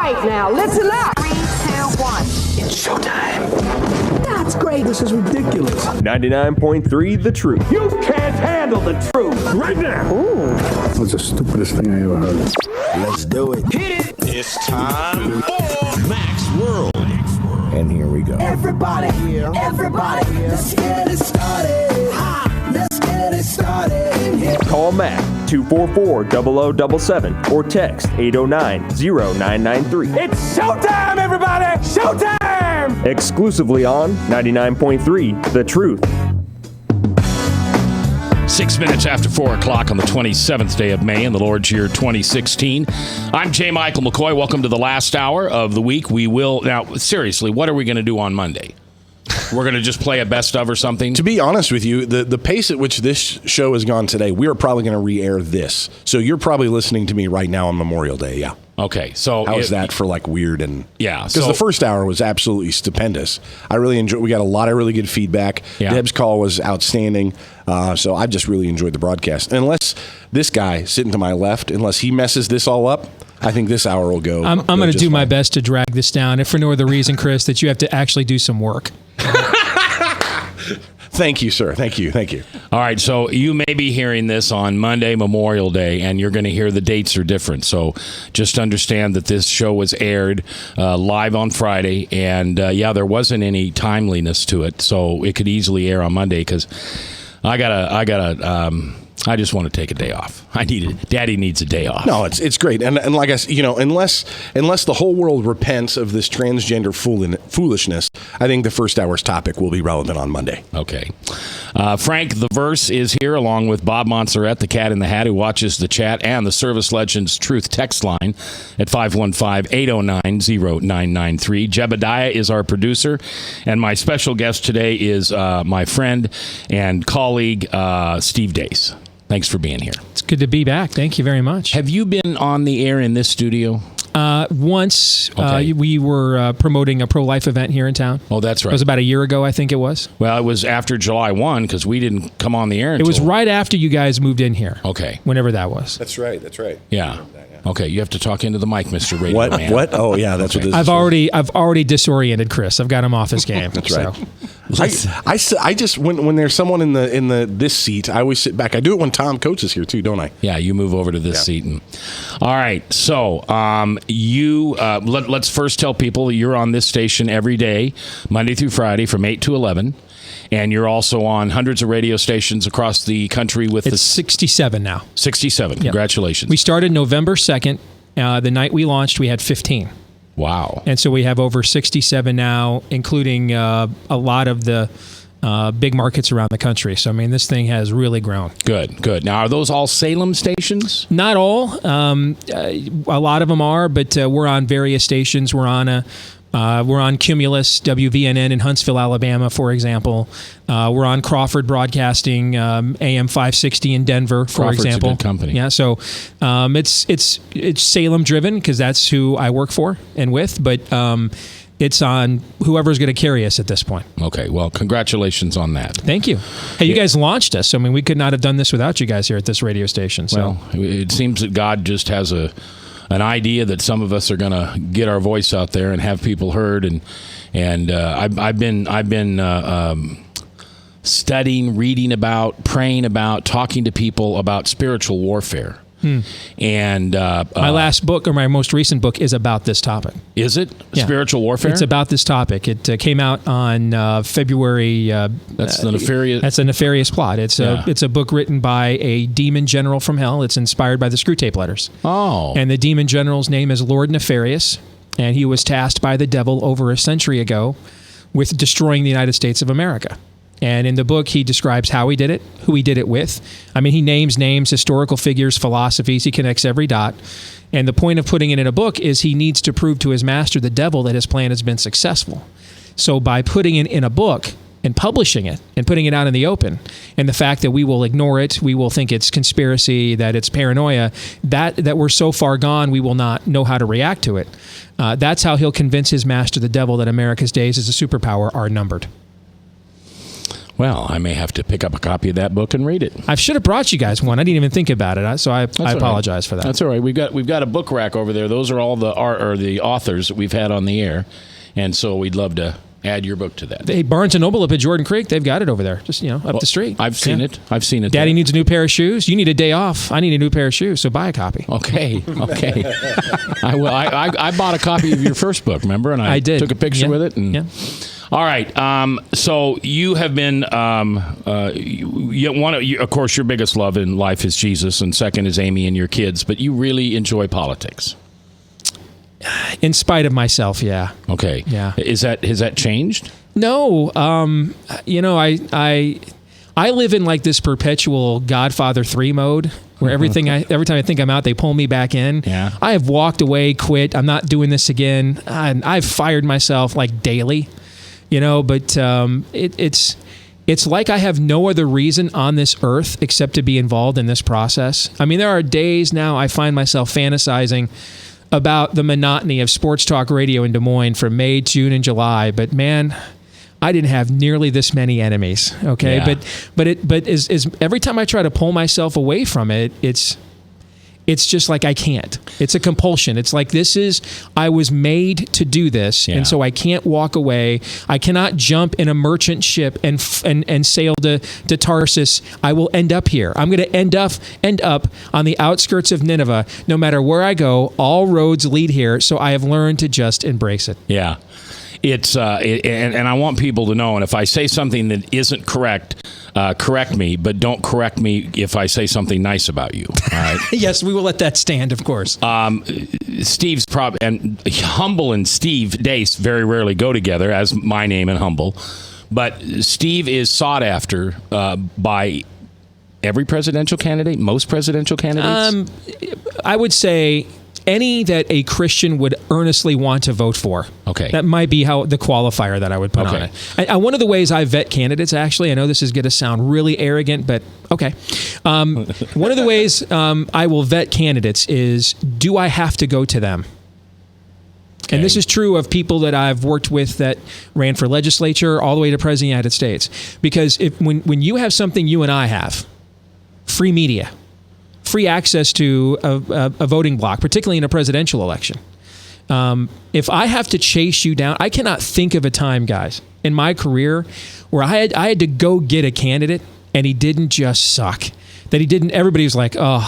right, now listen up. 3, 2, 1. It's showtime. That's great. This is ridiculous. 99.3 The Truth. You can't handle the truth right now. Ooh. That's the stupidest thing I ever heard. Let's do it. Hit it. It's time for Max World. And here we go. Everybody, let's get it started. Let's get it started. Call Mac 244-0077 or text 809-0993. It's showtime, everybody! Showtime! Exclusively on 99.3 The Truth. 6 minutes after 4 o'clock on the 27th day of May in the Lord's year 2016. I'm J. Michael McCoy. Welcome to the last hour of the week. We will, now, seriously, what are we going to do on Monday? We're going to just play a best of or something? To be honest with you, the pace at which this show has gone today, we are probably going to re-air this. So you're probably listening to me right now on Memorial Day, yeah. Okay, so how is that for like weird and yeah? Because the first hour was absolutely stupendous. I really enjoyed. We got a lot of really good feedback. Yeah. Deb's call was outstanding. So I just really enjoyed the broadcast. Unless this guy sitting to my left, unless he messes this all up, I think this hour will go. I'm going to do my best to drag this down, if for no other reason, Chris, that you have to actually do some work. Thank you, sir. Thank you. All right, so you may be hearing this on Monday, Memorial Day, and you're going to hear the dates are different. So just understand that this show was aired live on Friday, and there wasn't any timeliness to it, so it could easily air on Monday because I just want to take a day off. Daddy needs a day off. No, it's great, and like I said, unless the whole world repents of this transgender foolishness, I think the first hour's topic will be relevant on Monday. Okay, Frank the Verse is here along with Bob Montserrat, the Cat in the Hat, who watches the chat and the Service Legends Truth text line at 515-809-0993. Jebediah is our producer, and my special guest today is my friend and colleague Steve Deace. Thanks for being here. It's good to be back. Thank you very much. Have you been on the air in this studio? Once. Okay. We were promoting a pro-life event here in town. Oh, that's right. It was about a year ago, I think it was. Well, it was after July 1 because we didn't come on the air until... It was right after you guys moved in here. Okay. Whenever that was. That's right. Yeah. Okay, you have to talk into the mic, Mr. Radio Man. What? Oh, yeah, that's okay. what this is. I've already disoriented Chris. I've got him off his game. That's right. I just when there's someone in this seat, I always sit back. I do it when Tom coaches here too, don't I? Yeah, you move over to this seat. All right, so let's first tell people that you're on this station every day, Monday through Friday, from 8 to 11. And you're also on hundreds of radio stations across the country with It's 67 now. 67. Yep. Congratulations. We started November 2nd. The night we launched, we had 15. Wow. And so we have over 67 now, including a lot of the big markets around the country. So, I mean, this thing has really grown. Good. Now, are those all Salem stations? Not all. A lot of them are, but we're on various stations. We're on Cumulus, WVNN in Huntsville, Alabama, for example. We're on Crawford Broadcasting, AM 560 in Denver, for Crawford's example. a good company. Yeah, so it's Salem driven because that's who I work for and with, but it's on whoever's going to carry us at this point. Okay, well, congratulations on that. Thank you. Hey, you guys launched us. I mean, we could not have done this without you guys here at this radio station. So. Well, it seems that God just has an idea that some of us are going to get our voice out there and have people heard, and I've been studying, reading about, praying about, talking to people about spiritual warfare. And my last book, or my most recent book, is about this topic. Is it? Yeah. Spiritual warfare? It's about this topic. It came out on February. That's the nefarious. That's a nefarious plot. It's a book written by a demon general from hell. It's inspired by the Screw Tape Letters. Oh. And the demon general's name is Lord Nefarious, and he was tasked by the devil over a century ago with destroying the United States of America. And in the book, he describes how he did it, who he did it with. I mean, he names names, historical figures, philosophies. He connects every dot. And the point of putting it in a book is he needs to prove to his master, the devil, that his plan has been successful. So by putting it in a book and publishing it and putting it out in the open, and the fact that we will ignore it, we will think it's conspiracy, that it's paranoia, that we're so far gone, we will not know how to react to it. That's how he'll convince his master, the devil, that America's days as a superpower are numbered. Well, I may have to pick up a copy of that book and read it. I should have brought you guys one. I didn't even think about it, so I all right. apologize for that. That's all right. We've got a book rack over there. Those are all the the authors that we've had on the air, and so we'd love to add your book to that. Hey, Barnes & Noble up at Jordan Creek, they've got it over there, just up the street. I've seen it. I've seen it. Daddy there. needs a new pair of shoes. You need a day off. I need a new pair of shoes, so buy a copy. Okay. I will. I bought a copy of your first book, remember? And I did. Took a picture with it. And, yeah. All right. So you have been of course, your biggest love in life is Jesus, and second is Amy and your kids. But you really enjoy politics. In spite of myself, yeah. Okay. Yeah. Has that changed? No. I live in like this perpetual Godfather 3 mode where every time I think I'm out, they pull me back in. Yeah. I have walked away, quit. I'm not doing this again. And I've fired myself like daily, but it's like I have no other reason on this earth except to be involved in this process. I mean, there are days now I find myself fantasizing about the monotony of sports talk radio in Des Moines from May, June, and July. But man, I didn't have nearly this many enemies. Okay, Yeah. but is every time I try to pull myself away from it, it's just like I can't. It's a compulsion. It's like I was made to do this, Yeah. and so I can't walk away. I cannot jump in a merchant ship and sail to Tarsus. I will end up here. I'm going to end up on the outskirts of Nineveh. No matter where I go, all roads lead here. So I have learned to just embrace it. Yeah. It's and I want people to know, and if I say something that isn't correct, correct me, but don't correct me if I say something nice about you. All right? Yes, we will let that stand, of course. Steve's and Humble and Steve Deace very rarely go together, as my name and Humble, but Steve is sought after by every presidential candidate, most presidential candidates. I would say any that a Christian would earnestly want to vote for. Okay. That might be how the qualifier that I would put on Okay. it. One of the ways I vet candidates, actually, I know this is going to sound really arrogant, but okay. One of the ways I will vet candidates is, do I have to go to them? And this is true of people that I've worked with that ran for legislature all the way to President of the United States. Because when you have something you and I have, free media, free access to a voting block, particularly in a presidential election. If I have to chase you down, I cannot think of a time, guys, in my career where I had to go get a candidate and he didn't just suck. That he didn't. Everybody was like, "Oh,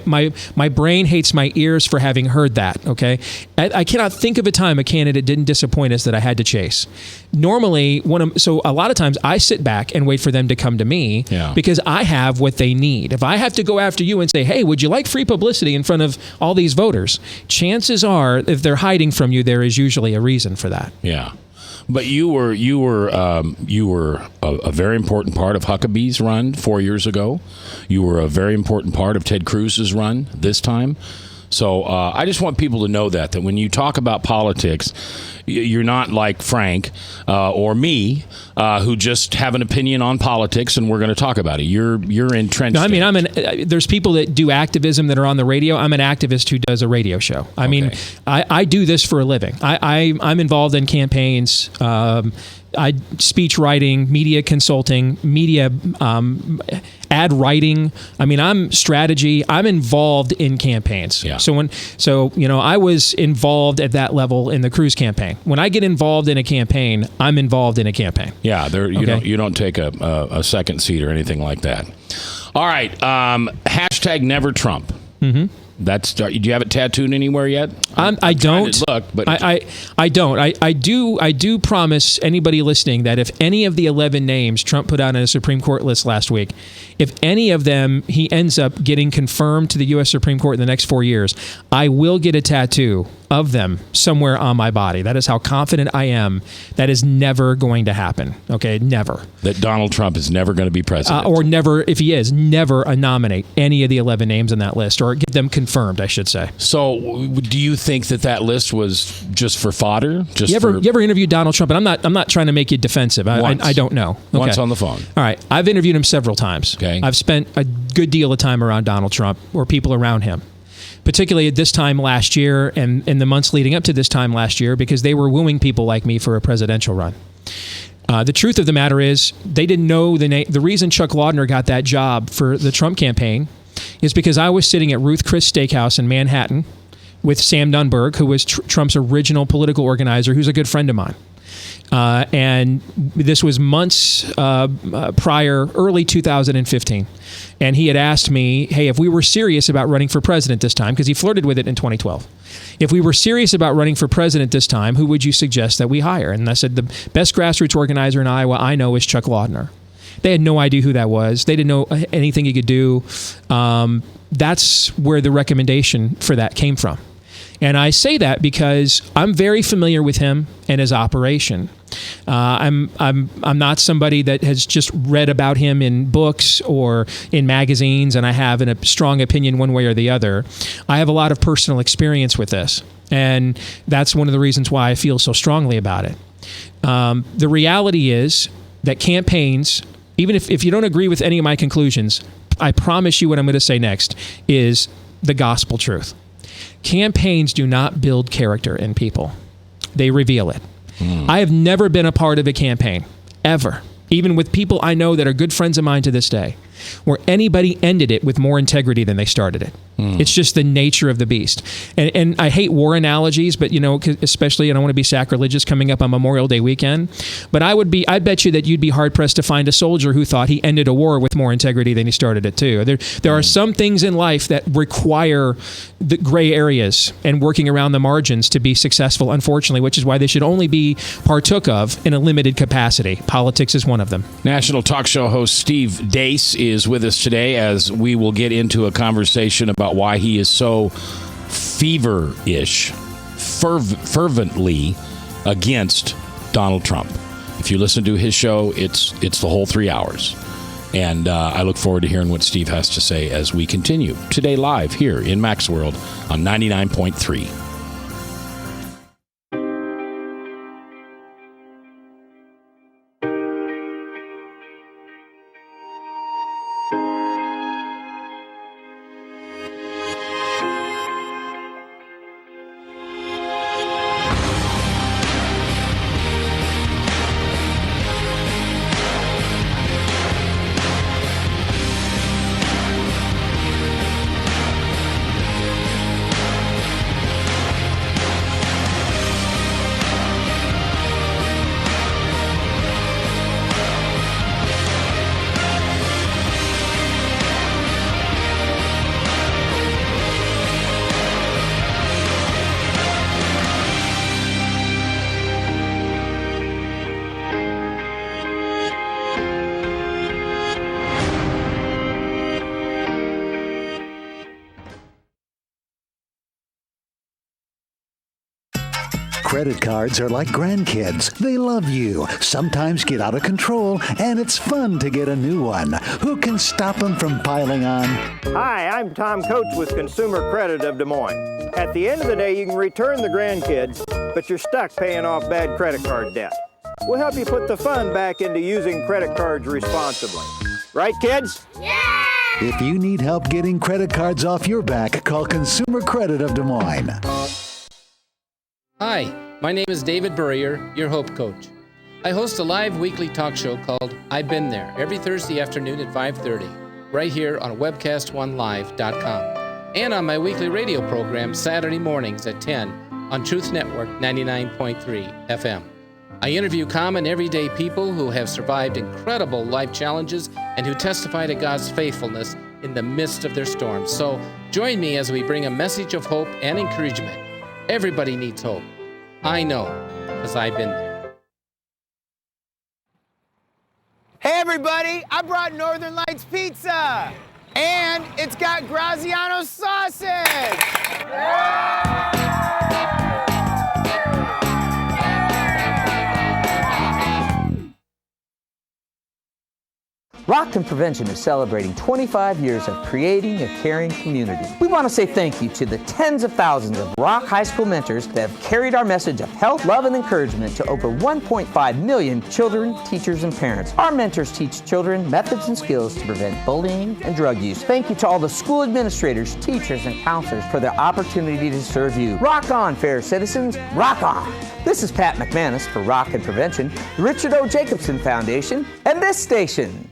my brain hates my ears for having heard that." Okay, I cannot think of a time a candidate didn't disappoint us that I had to chase. Normally, so a lot of times I sit back and wait for them to come to me because I have what they need. If I have to go after you and say, "Hey, would you like free publicity in front of all these voters?" Chances are, if they're hiding from you, there is usually a reason for that. Yeah. But you were a very important part of Huckabee's run 4 years ago. You were a very important part of Ted Cruz's run this time. So I just want people to know that when you talk about politics, you're not like Frank or me, who just have an opinion on politics and we're going to talk about it. You're entrenched. No, I mean, there's people that do activism that are on the radio. I'm an activist who does a radio show. I mean, I do this for a living. I'm involved in campaigns. Speech writing, media consulting, media ad writing. I mean, I'm strategy. I'm involved in campaigns. Yeah. So I was involved at that level in the Cruz campaign. When I get involved in a campaign, I'm involved in a campaign. Yeah, you don't take a second seat or anything like that. All right, hashtag Never Trump. Mm-hmm. Do you have it tattooed anywhere yet? I don't. Look, but I don't. I do promise anybody listening that if any of the 11 names Trump put out on a Supreme Court list last week, if any of them he ends up getting confirmed to the U.S. Supreme Court in the next 4 years, I will get a tattoo of them somewhere on my body. That is how confident I am. That is never going to happen. Okay, never. That Donald Trump is never going to be president, or never, if he is, never nominate any of the 11 names on that list, or get them confirmed, I should say. So, do you think that list was just for fodder? You ever interviewed Donald Trump? And I'm not trying to make you defensive. I don't know. Okay. Once on the phone. All right, I've interviewed him several times. Okay. I've spent a good deal of time around Donald Trump or people around him, particularly at this time last year and in the months leading up to this time last year, because they were wooing people like me for a presidential run. The truth of the matter is, they didn't know the name. The reason Chuck Laudner got that job for the Trump campaign is because I was sitting at Ruth Chris Steakhouse in Manhattan with Sam Nunberg, who was Trump's original political organizer, who's a good friend of mine. And this was months prior, early 2015. And he had asked me, hey, if we were serious about running for president this time, because he flirted with it in 2012, if we were serious about running for president this time, who would you suggest that we hire? And I said, the best grassroots organizer in Iowa I know is Chuck Laudner. They had no idea who that was. They didn't know anything he could do. That's where the recommendation for that came from. And I say that because I'm very familiar with him and his operation. I'm not somebody that has just read about him in books or in magazines, and I have a strong opinion one way or the other. I have a lot of personal experience with this, and that's one of the reasons why I feel so strongly about it. The reality is that campaigns, even if you don't agree with any of my conclusions, I promise you what I'm going to say next is the gospel truth. Campaigns do not build character in people. They reveal it. I have never been a part of a campaign, ever, even with people I know that are good friends of mine to this day, where anybody ended it with more integrity than they started it. It's just the nature of the beast. And I hate war analogies, but, especially, I don't want to be sacrilegious coming up on Memorial Day weekend, but I bet you that you'd be hard-pressed to find a soldier who thought he ended a war with more integrity than he started it too. There are some things in life that require the gray areas and working around the margins to be successful, unfortunately, which is why they should only be partook of in a limited capacity. Politics is one of them. National talk show host Steve Deace is with us today as we will get into a conversation about why he is so fervently against Donald Trump. If you listen to his show, it's the whole 3 hours. And I look forward to hearing what Steve has to say as we continue today live here in Mac's World on 99.3. Credit cards are like grandkids. They love you, sometimes get out of control, and it's fun to get a new one. Who can stop them from piling on? Hi, I'm Tom Coates with Consumer Credit of Des Moines. At the end of the day, you can return the grandkids, but you're stuck paying off bad credit card debt. We'll help you put the fun back into using credit cards responsibly. Right, kids? Yeah! If you need help getting credit cards off your back, call Consumer Credit of Des Moines. Hi, my name is David Burrier, your Hope Coach. I host a live weekly talk show called I've Been There every Thursday afternoon at 5:30, right here on webcast1live.com, and on my weekly radio program Saturday mornings at 10 on Truth Network 99.3 FM. I interview common everyday people who have survived incredible life challenges and who testify to God's faithfulness in the midst of their storms. So join me as we bring a message of hope and encouragement. Everybody needs hope. I know, because I've been there. Hey everybody, I brought Northern Lights Pizza! And it's got Graziano sausage! Rock and Prevention is celebrating 25 years of creating a caring community. We want to say thank you to the tens of thousands of Rock High School mentors that have carried our message of health, love, and encouragement to over 1.5 million children, teachers, and parents. Our mentors teach children methods and skills to prevent bullying and drug use. Thank you to all the school administrators, teachers, and counselors for their opportunity to serve you. Rock on, fair citizens. Rock on. This is Pat McManus for Rock and Prevention, the Richard O. Jacobson Foundation, and this station.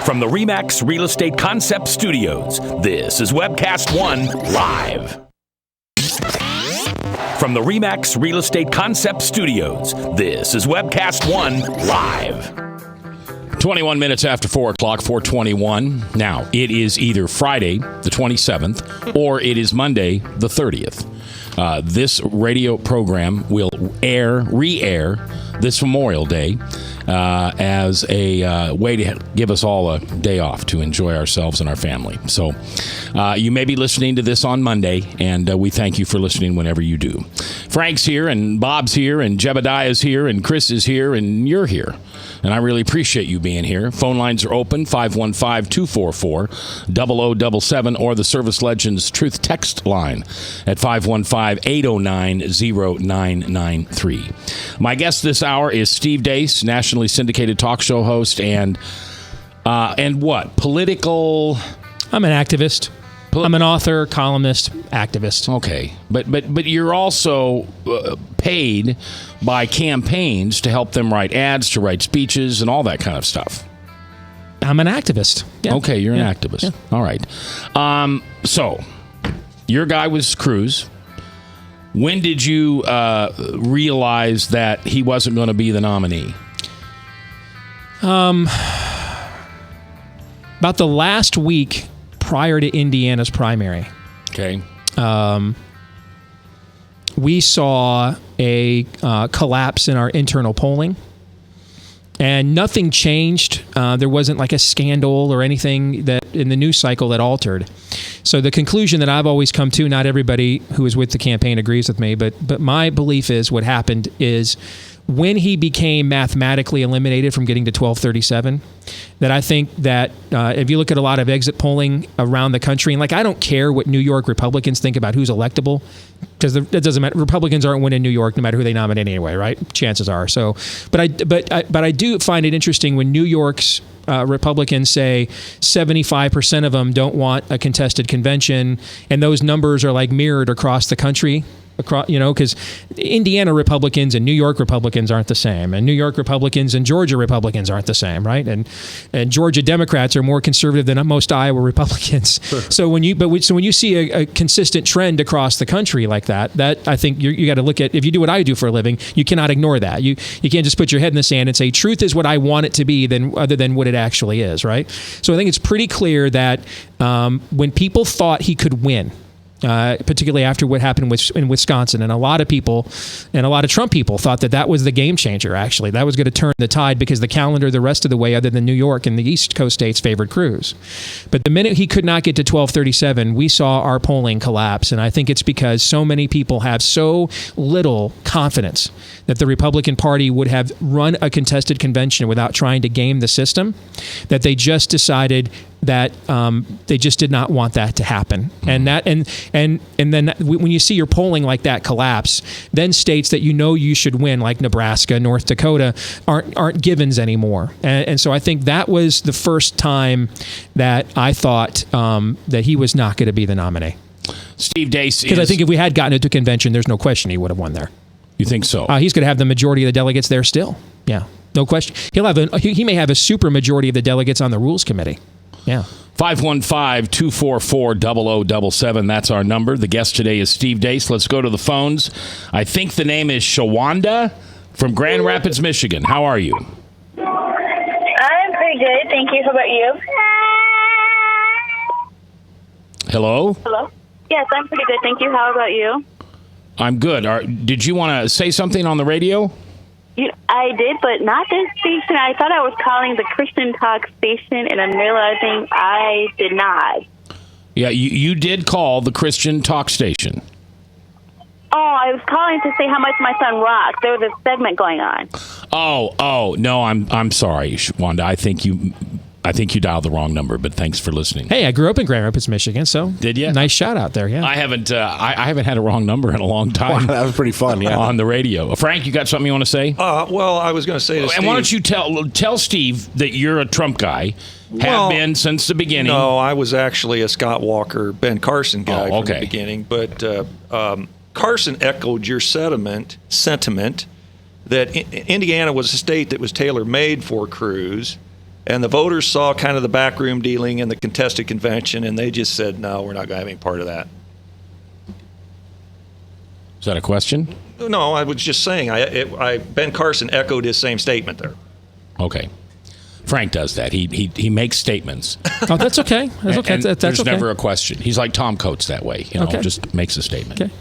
From the RE/MAX Real Estate Concept Studios, this is Webcast One Live. From the RE/MAX Real Estate Concept Studios, this is Webcast One Live. 21 minutes after 4 o'clock, 4:21. Now, it is either Friday, the 27th, or it is Monday, the 30th. This radio program will re-air this Memorial Day as a way to give us all a day off to enjoy ourselves and our family. So you may be listening to this on Monday, and we thank you for listening whenever you do. Frank's here, and Bob's here, and Jebediah's here, and Chris is here, and you're here. And I really appreciate you being here. Phone lines are open, 515-244-0077, or the Service Legends Truth Text line at 515-809-0993. My guest this hour is Steve Deace, nationally syndicated talk show host, and what? Political... I'm an activist. I'm an author, columnist, activist. Okay, but you're also paid by campaigns to help them write ads, to write speeches, and all that kind of stuff. I'm an activist. Yeah. Okay, you're an activist. Yeah. All right. So, your guy was Cruz. When did you realize that he wasn't going to be the nominee? About the last week prior to Indiana's primary. Okay. We saw a collapse in our internal polling, and nothing changed. There wasn't like a scandal or anything that in the news cycle that altered. So the conclusion that I've always come to, not everybody who is with the campaign agrees with me, but my belief is what happened is when he became mathematically eliminated from getting to 1237, that I think that if you look at a lot of exit polling around the country, and like I don't care what New York Republicans think about who's electable, because that doesn't matter. Republicans aren't winning New York no matter who they nominate anyway, right? Chances are. So, but I do find it interesting when New York's Republicans say 75% of them don't want a contested convention, and those numbers are like mirrored across the country. Because Indiana Republicans and New York Republicans aren't the same, and New York Republicans and Georgia Republicans aren't the same, right? And Georgia Democrats are more conservative than most Iowa Republicans. Sure. So when you see a consistent trend across the country like that I think you got to look at. If you do what I do for a living, you cannot ignore that. You can't just put your head in the sand and say truth is what I want it to be, other than what it actually is, right? So I think it's pretty clear that when people thought he could win. Particularly after what happened in Wisconsin. And a lot of people, and a lot of Trump people, thought that was the game changer, actually. That was going to turn the tide because the calendar the rest of the way, other than New York and the East Coast states, favored Cruz. But the minute he could not get to 1237, we saw our polling collapse. And I think it's because so many people have so little confidence that the Republican Party would have run a contested convention without trying to game the system, that they just decided that they just did not want that to happen. And then when you see your polling like that collapse, then states that you should win, like Nebraska, North Dakota, aren't givens anymore. And so I think that was the first time that I thought that he was not going to be the nominee. Steve Deace, because I think if we had gotten into convention, there's no question he would have won there. You think so? He's going to have the majority of the delegates there still. Yeah, no question. He may have a super majority of the delegates on the Rules Committee. Yeah. 515-244-0077. That's our number. The guest today is Steve Deace. Let's go to the phones. I think the name is Shawanda from Grand Rapids, Michigan. How are you? I'm pretty good. Thank you. How about you? Hello? Hello? Yes, I'm pretty good. Thank you. How about you? I'm good. Did you want to say something on the radio? I did, but not this station. I thought I was calling the Christian Talk station, and I'm realizing I did not. Yeah, you did call the Christian Talk station. I was calling to say how much my son rocks. There was a segment going on. Oh, no, I'm sorry, Wanda. I think you dialed the wrong number, but thanks for listening. Hey, I grew up in Grand Rapids, Michigan, so did you? Nice shout out there. Yeah, I haven't had a wrong number in a long time. That was pretty fun. Yeah, on the radio. Frank, you got something you want to say? Well, I was going to say to Steve. And why don't you tell Steve that you're a Trump guy? Have been since the beginning. No, I was actually a Scott Walker, Ben Carson guy from the beginning. But Carson echoed your sentiment that Indiana was a state that was tailor-made for Cruz, and the voters saw kind of the backroom dealing in the contested convention, and they just said, no, we're not going to have any part of that. Is that a question? No, I was just saying. Ben Carson echoed his same statement there. Okay. Frank does that. He makes statements. Oh, that's okay. That's okay. That's there's okay. never a question. He's like Tom Coates that way. Just makes a statement. Okay.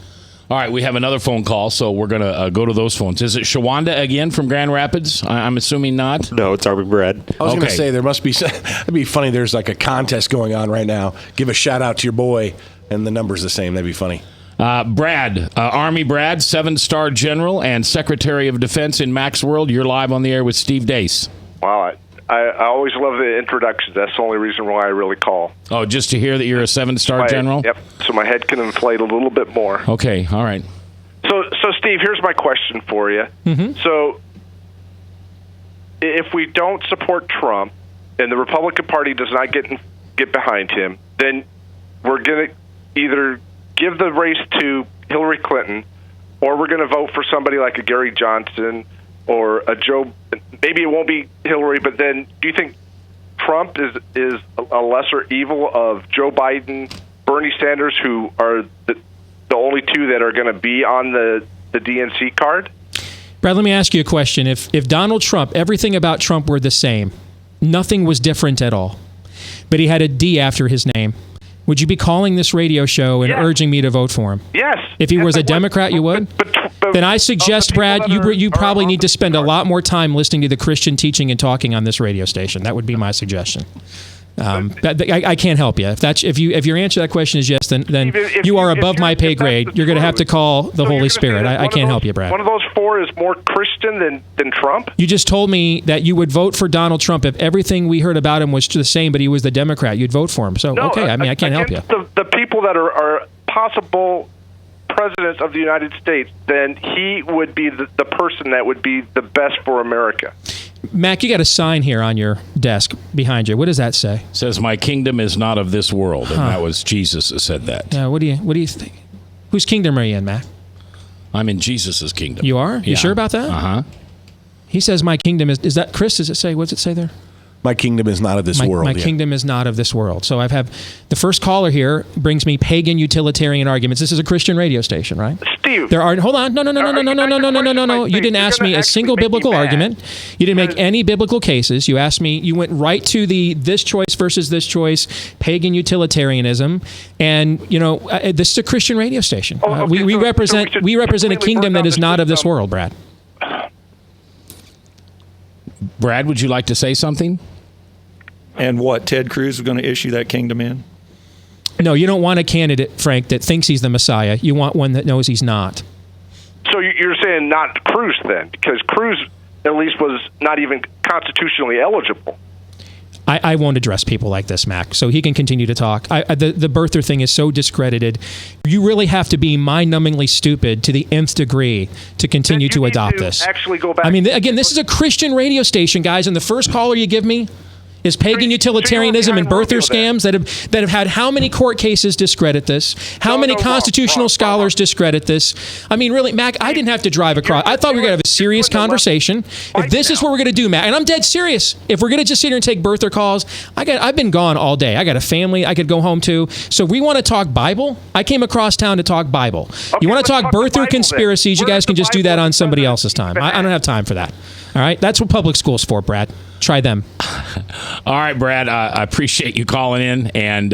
All right, we have another phone call, so we're going to go to those phones. Is it Shawanda again from Grand Rapids? I'm assuming not. No, it's Arby Brad. I was going to say there must be. It'd be funny. There's like a contest going on right now. Give a shout out to your boy, and the number's the same. That'd be funny. Brad, Army Brad, 7-star General and Secretary of Defense in Mac's World. You're live on the air with Steve Deace. Wow, I always love the introductions. That's the only reason why I really call. Oh, just to hear that you're a 7-star General? Yep, so my head can inflate a little bit more. Okay, all right. So Steve, here's my question for you. Mm-hmm. So if we don't support Trump and the Republican Party does not get behind him, then we're going to either give the race to Hillary Clinton or we're going to vote for somebody like a Gary Johnson or a Joe. Maybe it won't be Hillary, but then do you think Trump is a lesser evil of Joe Biden, Bernie Sanders, who are the only two that are going to be on the DNC card? Brad, let me ask you a question. If Donald Trump, everything about Trump were the same, nothing was different at all, but he had a D after his name, would you be calling this radio show and urging me to vote for him? Yes. If he was a Democrat, you would? Then I suggest, Brad, you probably need to spend a lot more time listening to the Christian teaching and talking on this radio station. That would be my suggestion. I can't help you. If your answer to that question is yes, then you are above my pay grade. You're going to have to call the Holy Spirit. I can't help you, Brad. One of those four is more Christian than Trump? You just told me that you would vote for Donald Trump if everything we heard about him was the same, but he was the Democrat. You'd vote for him. So, no, okay, I can't help you. The people that are possible presidents of the United States, then he would be the person that would be the best for America. Mac, you got a sign here on your desk behind you. What does that say? It says, "My kingdom is not of this world," and that was Jesus that said that. Yeah. What do you think? Whose kingdom are you in, Mac? I'm in Jesus' kingdom. You are? You sure about that? Uh-huh. He says, "My kingdom is that Chris? Does it say? What does it say there? My kingdom is not of this world. My kingdom is not of this world." So the first caller here brings me pagan utilitarian arguments. This is a Christian radio station, right? Steve, hold on. No. You didn't ask me a single biblical argument. You didn't make any biblical cases. You asked me. You went right to this choice versus this choice, pagan utilitarianism, and this is a Christian radio station. We represent a kingdom that is not of this world, Brad. Brad, would you like to say something? And what, Ted Cruz is going to issue that kingdom in? No, you don't want a candidate, Frank, that thinks he's the Messiah. You want one that knows he's not. So you're saying not Cruz then? Because Cruz at least was not even constitutionally eligible. I won't address people like this, Mac, so he can continue to talk. The birther thing is so discredited. You really have to be mind-numbingly stupid to the nth degree to continue to adopt this. Actually go back. I mean, again, this is a Christian radio station, guys, and the first caller you give me is pagan utilitarianism and birther scams that have had how many court cases discredit this? How many constitutional scholars discredit this? I mean, really, Mac, I didn't have to drive across. I thought we were going to have a serious conversation. If this is what we're going to do, Mac, and I'm dead serious. If we're going to just sit here and take birther calls, I've been gone all day. I got a family I could go home to. So if we want to talk Bible, I came across town to talk Bible. You want to talk birther conspiracies, you guys can just do that on somebody else's time. I don't have time for that. All right? That's what public school's for, Brad. Try them. All right, Brad. I appreciate you calling in. And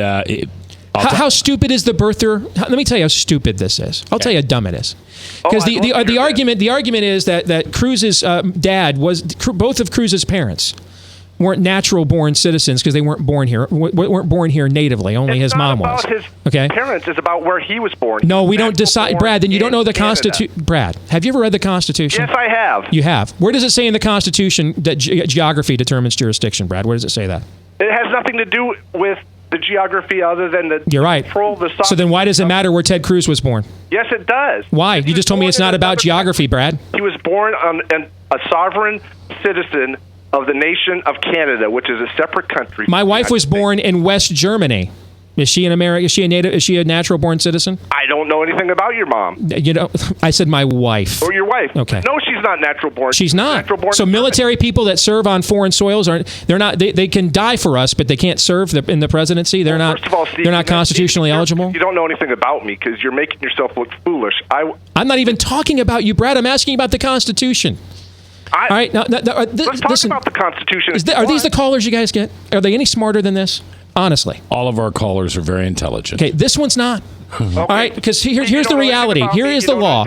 how stupid is the birther? Let me tell you how stupid this is. I'll tell you how dumb it is. Because the argument is that Cruz's dad was both of Cruz's parents weren't natural-born citizens because they weren't born here. Weren't born here natively. Only his mom was. His parents. It's about where he was born. No, we don't decide, Brad. Then you don't know the Constitution. Brad, have you ever read the Constitution? Yes, I have. You have. Where does it say in the Constitution that geography determines jurisdiction, Brad? Where does it say that? It has nothing to do with the geography other than the You're right. control the So then why does it matter where Ted Cruz was born? Yes, it does. Why? You just told me it's not about geography, Brad. He was born a sovereign citizen of the nation of Canada, which is a separate country. My wife was born in West Germany. Is she an American? Is she a native? Is she a natural-born citizen? I don't know anything about your mom. You know, I said my wife. Or your wife. Okay. No, she's not natural-born. She's not. Natural-born. So military people that serve on foreign soils they can die for us, but they can't serve in the presidency. They're not. First of all, Steve, they're not constitutionally eligible. You don't know anything about me because you're making yourself look foolish. I'm not even talking about you, Brad. I'm asking about the Constitution. All right. Now, let's talk about the Constitution. Are these the callers you guys get? Are they any smarter than this? Honestly. All of our callers are very intelligent. Okay, this one's not. All right, because here's the reality. Here is the law.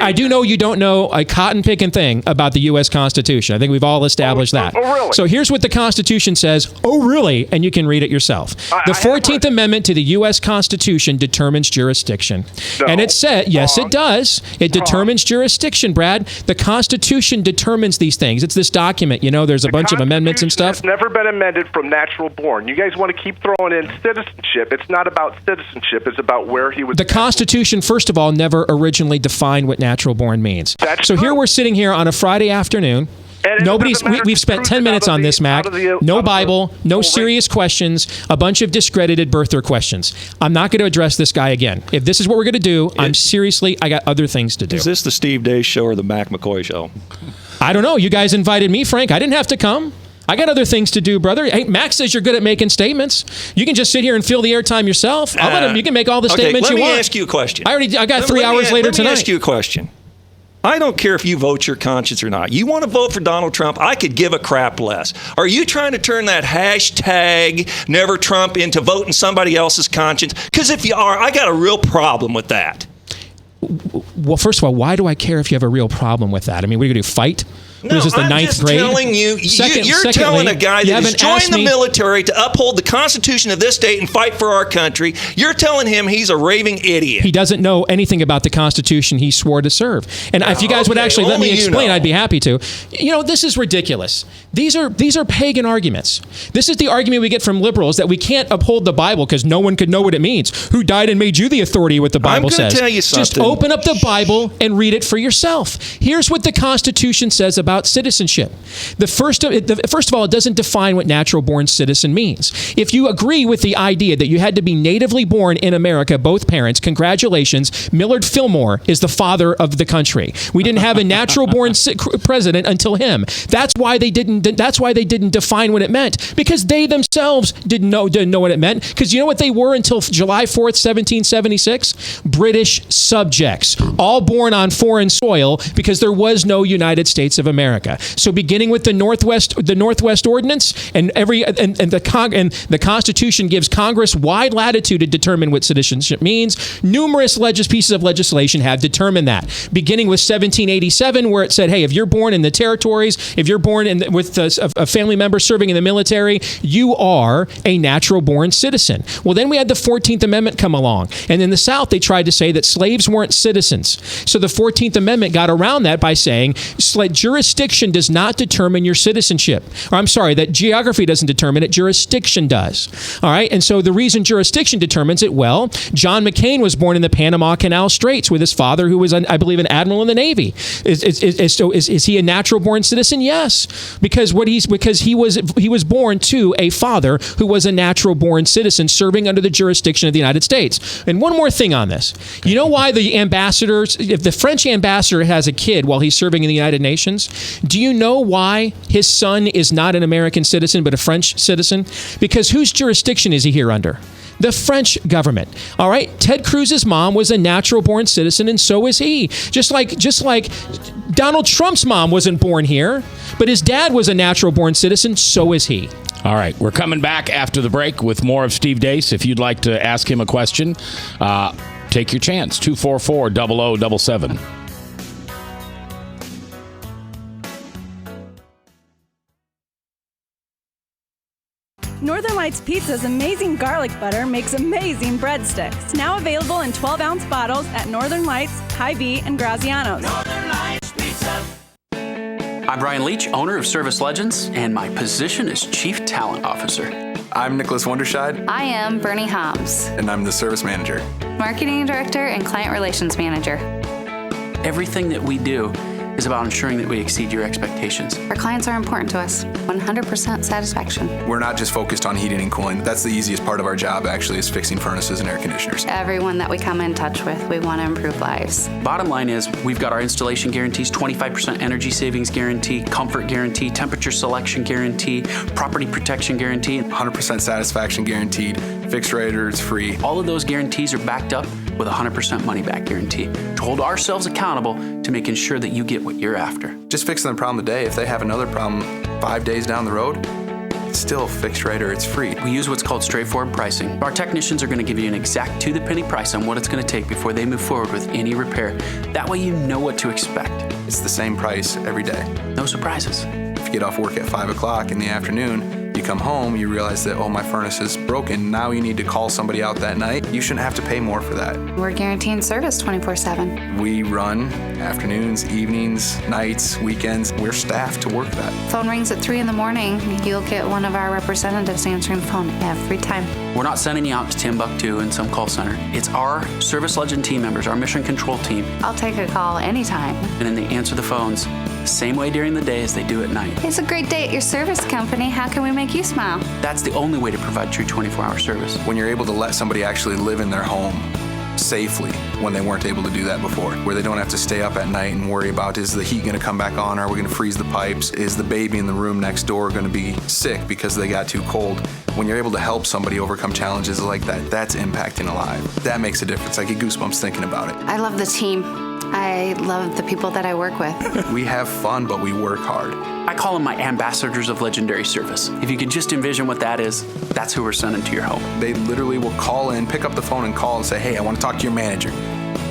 I do know you don't know a cotton-picking thing about the U.S. Constitution. I think we've all established that. Really? So here's what the Constitution says. Oh, really? And you can read it yourself. The 14th Amendment to the U.S. Constitution determines jurisdiction. No. And it said, yes, it does. It determines jurisdiction, Brad. The Constitution determines these things. It's this document. You know, there's a bunch of amendments and stuff. It's never been amended from natural born. You guys want to keep throwing in citizenship. It's not about citizenship. It's about where he was. The Constitution, first of all, never originally defined what natural born means. So here we're sitting here on a Friday afternoon. We've spent 10 minutes on this, Mac. No Bible, no serious questions, a bunch of discredited birther questions. I'm not going to address this guy again. If this is what we're going to do, I got other things to do. Is this the Steve Deace show or the Mac McCoy show? I don't know. You guys invited me, Frank. I didn't have to come. I got other things to do, brother. Hey, Max says you're good at making statements. You can just sit here and fill the airtime yourself. I'll let him. You can make all the statements you want. Let me ask you a question. I got 3 hours later tonight. Let me ask you a question. I don't care if you vote your conscience or not. You want to vote for Donald Trump? I could give a crap less. Are you trying to turn that hashtag Never Trump into voting somebody else's conscience? Because if you are, I got a real problem with that. Well, first of all, why do I care if you have a real problem with that? I mean, we're going to fight. No, this is the I'm ninth just grade. Telling you, you're telling a guy that has joined the military to uphold the Constitution of this state and fight for our country. You're telling him he's a raving idiot. He doesn't know anything about the Constitution he swore to serve. And if you guys would actually let me explain, I'd be happy to. You know, this is ridiculous. These are pagan arguments. This is the argument we get from liberals that we can't uphold the Bible because no one could know what it means. Who died and made you the authority what the Bible says? I'm going to tell you something. Just open up the Bible and read it for yourself. Here's what the Constitution says about citizenship. First of all, it doesn't define what natural-born citizen means. If you agree with the idea that you had to be natively born in America, both parents, congratulations, Millard Fillmore is the father of the country. We didn't have a natural-born president until him. That's why they didn't define what it meant, because they themselves didn't know what it meant. Because you know what they were until July 4th, 1776? British subjects, all born on foreign soil because there was no United States of America. So beginning with the Northwest Ordinance and the Constitution gives Congress wide latitude to determine what citizenship means. Numerous pieces of legislation have determined that. Beginning with 1787, where it said, hey, if you're born in the territories, if you're born with a family member serving in the military, you are a natural-born citizen. Well, then we had the 14th Amendment come along. And in the South, they tried to say that slaves weren't citizens. So the 14th Amendment got around that by saying jurisdiction does not determine your citizenship. Or I'm sorry, that geography doesn't determine it, jurisdiction does. All right, and so the reason jurisdiction determines it, well, John McCain was born in the Panama Canal Straits with his father, who was, I believe, an admiral in the Navy. Is he a natural-born citizen? Yes, because he was born to a father who was a natural-born citizen serving under the jurisdiction of the United States. And one more thing on this. You know why the ambassadors, if the French ambassador has a kid while he's serving in the United Nations, do you know why his son is not an American citizen but a French citizen? Because whose jurisdiction is he here under? The French government. All right? Ted Cruz's mom was a natural-born citizen, and so is he. Just like Donald Trump's mom wasn't born here, but his dad was a natural-born citizen, so is he. All right, we're coming back after the break with more of Steve Deace. If you'd like to ask him a question, take your chance. 244-0077. Northern Lights Pizza's amazing garlic butter makes amazing breadsticks. Now available in 12-ounce bottles at Northern Lights, Hy-Vee, and Graziano's. Northern Lights Pizza. I'm Brian Leach, owner of Service Legends, and my position is Chief Talent Officer. I'm Nicholas Wonderscheid. I am Bernie Hobbs, And I'm the Service Manager. Marketing Director and Client Relations Manager. Everything that we do is about ensuring that we exceed your expectations. Our clients are important to us. 100% satisfaction. We're not just focused on heating and cooling. That's the easiest part of our job, actually, is fixing furnaces and air conditioners. Everyone that we come in touch with, we want to improve lives. Bottom line is, we've got our installation guarantees, 25% energy savings guarantee, comfort guarantee, temperature selection guarantee, property protection guarantee. 100% satisfaction guaranteed. Fixed rate or it's free. All of those guarantees are backed up with a 100% money back guarantee to hold ourselves accountable to making sure that you get what you're after. Just fixing the problem today. If they have another problem 5 days down the road, it's still fixed rate or it's free. We use what's called straightforward pricing. Our technicians are going to give you an exact to-the-penny price on what it's going to take before they move forward with any repair. That way you know what to expect. It's the same price every day. No surprises. If you get off work at 5 o'clock in the afternoon, you come home, you realize that, oh, my furnace is broken. Now you need to call somebody out that night. You shouldn't have to pay more for that. We're guaranteeing service 24/7. We run afternoons, evenings, nights, weekends. We're staffed to work that. Phone rings at 3 in the morning. You'll get one of our representatives answering the phone every time. We're not sending you out to Timbuktu in some call center. It's our Service Legend team members, our mission control team. I'll take a call anytime. And then they answer the phones the same way during the day as they do at night. It's a great day at your service company. How can we make you smile? That's the only way to provide true 24-hour service. When you're able to let somebody actually live in their home safely when they weren't able to do that before, where they don't have to stay up at night and worry about, is the heat going to come back on? Are we going to freeze the pipes? Is the baby in the room next door going to be sick because they got too cold? When you're able to help somebody overcome challenges like that, that's impacting a life. That makes a difference. I get goosebumps thinking about it. I love the team. I love the people that I work with. We have fun, but we work hard. I call them my ambassadors of legendary service. If you could just envision what that is, that's who we're sending to your home. They literally will call in, pick up the phone and call and say, hey, I want to talk to your manager.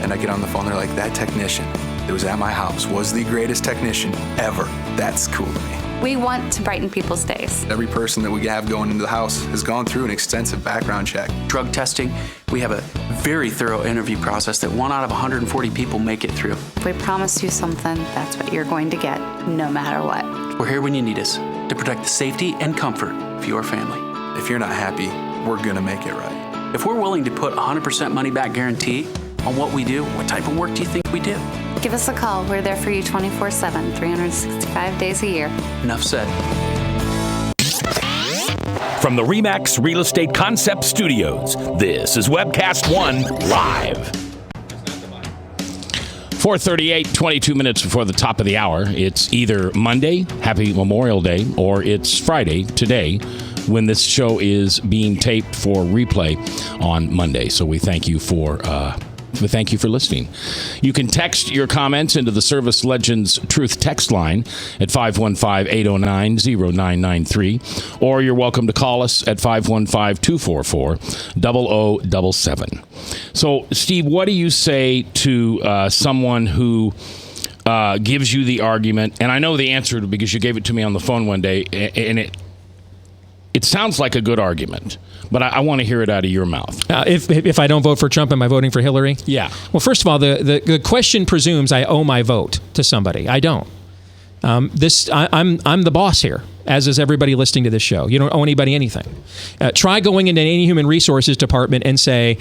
And I get on the phone, they're like, that technician that was at my house was the greatest technician ever. That's cool to me. We want to brighten people's days. Every person that we have going into the house has gone through an extensive background check. Drug testing, we have a very thorough interview process that 1 out of 140 people make it through. If we promise you something, that's what you're going to get, no matter what. We're here when you need us to protect the safety and comfort of your family. If you're not happy, we're going to make it right. If we're willing to put 100% money back guarantee on what we do, what type of work do you think we do? Give us a call. We're there for you 24/7, 365 days a year. Enough said. From the RE/MAX Real Estate Concept Studios, this is Webcast One Live. 4:38, 22 minutes before the top of the hour. It's either Monday, Happy Memorial Day, or it's Friday, today, when this show is being taped for replay on Monday. So we thank you for listening. You can text your comments into the Service Legends Truth text line at 515-809-0993, or you're welcome to call us at 515-244-0077. So, Steve, what do you say to someone who gives you the argument? And I know the answer because you gave it to me on the phone one day, and it sounds like a good argument, but I want to hear it out of your mouth. If I don't vote for Trump, am I voting for Hillary? Yeah. Well, first of all, the question presumes I owe my vote to somebody. I don't. I'm the boss here, as is everybody listening to this show. You don't owe anybody anything. Try going into any human resources department and say,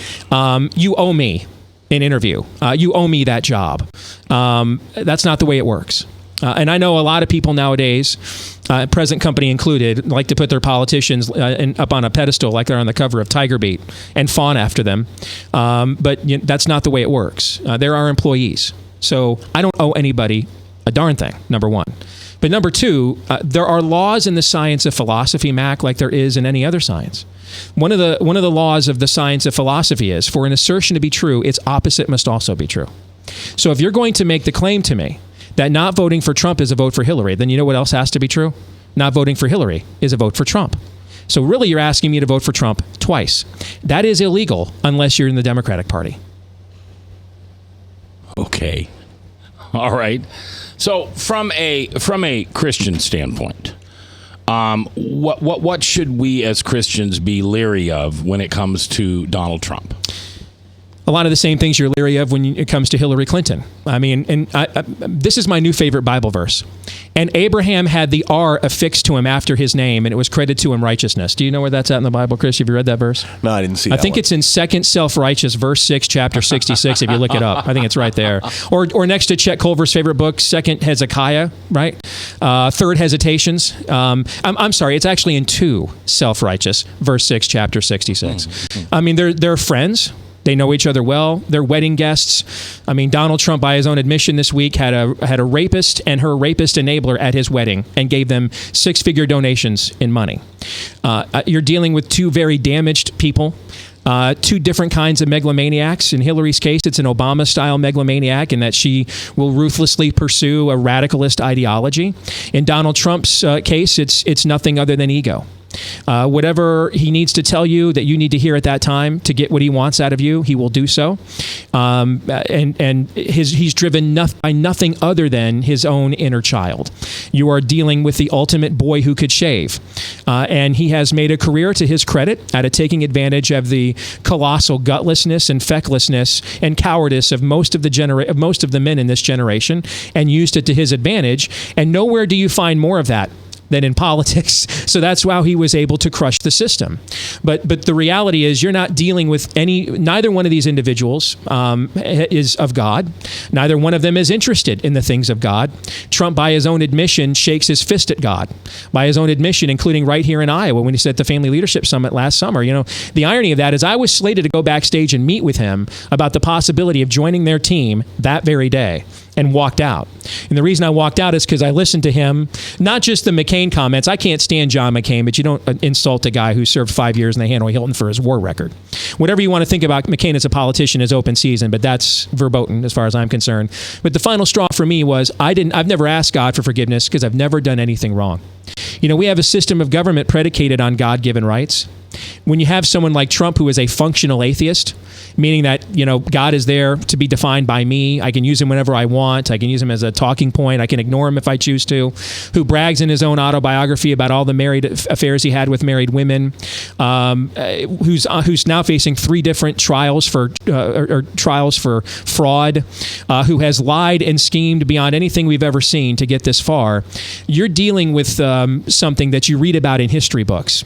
you owe me an interview. You owe me that job. That's not the way it works. And I know a lot of people nowadays, present company included, like to put their politicians up on a pedestal like they're on the cover of Tiger Beat and fawn after them. But that's not the way it works. They're our employees. So I don't owe anybody a darn thing, number one. But number two, there are laws in the science of philosophy, Mac, like there is in any other science. One of the laws of the science of philosophy is, for an assertion to be true, its opposite must also be true. So if you're going to make the claim to me that not voting for Trump is a vote for Hillary, then you know what else has to be true? Not voting for Hillary is a vote for Trump. So really you're asking me to vote for Trump twice. That is illegal unless you're in the Democratic Party. Okay. All right. So from a Christian standpoint, What should we as Christians be leery of when it comes to Donald Trump? A lot of the same things you're leery of when it comes to Hillary Clinton. I mean, and this is my new favorite Bible verse. And Abraham had the R affixed to him after his name, and it was credited to him righteousness. Do you know where that's at in the Bible, Chris? Have you read that verse? No, I didn't see I that think one. it's in 2 Self-Righteous, verse 6, chapter 66, if you look it up. I think it's right there. Or next to Chet Culver's favorite book, 2nd Hezekiah, right? 3rd Hesitations. I'm sorry, it's actually in 2 Self-Righteous, verse 6, chapter 66. I mean, they're friends. They know each other well. They're wedding guests. I mean, Donald Trump, by his own admission this week, had a rapist and her rapist enabler at his wedding and gave them 6-figure donations in money. You're dealing with 2 very damaged people. 2 different kinds of megalomaniacs. In Hillary's case, it's an Obama-style megalomaniac in that she will ruthlessly pursue a radicalist ideology. In Donald Trump's case, it's nothing other than ego. Whatever he needs to tell you that you need to hear at that time to get what he wants out of you, he will do so. And he's driven by nothing other than his own inner child. You are dealing with the ultimate boy who could shave. And he has made a career, to his credit, out of taking advantage of the colossal gutlessness and fecklessness and cowardice of most of the men in this generation, and used it to his advantage. And nowhere do you find more of that than in politics. So that's how he was able to crush the system. But the reality is, you're not dealing with neither one of these individuals is of God. Neither one of them is interested in the things of God. Trump, by his own admission, shakes his fist at God. By his own admission, including right here in Iowa when he said at the Family Leadership Summit last summer. You know, the irony of that is I was slated to go backstage and meet with him about the possibility of joining their team that very day, and walked out. And the reason I walked out is because I listened to him, not just the McCain comments. I can't stand John McCain, but you don't insult a guy who served 5 years in the Hanoi Hilton for his war record. Whatever you want to think about McCain as a politician is open season, but that's verboten as far as I'm concerned. But the final straw for me was I've never asked God for forgiveness because I've never done anything wrong. You know, we have a system of government predicated on God-given rights. When you have someone like Trump who is a functional atheist, meaning that, you know, God is there to be defined by me. I can use him whenever I want. I can use him as a talking point. I can ignore him if I choose to. Who brags in his own autobiography about all the married affairs he had with married women. Who's now facing 3 different trials for fraud. Who has lied and schemed beyond anything we've ever seen to get this far. You're dealing with something that you read about in history books.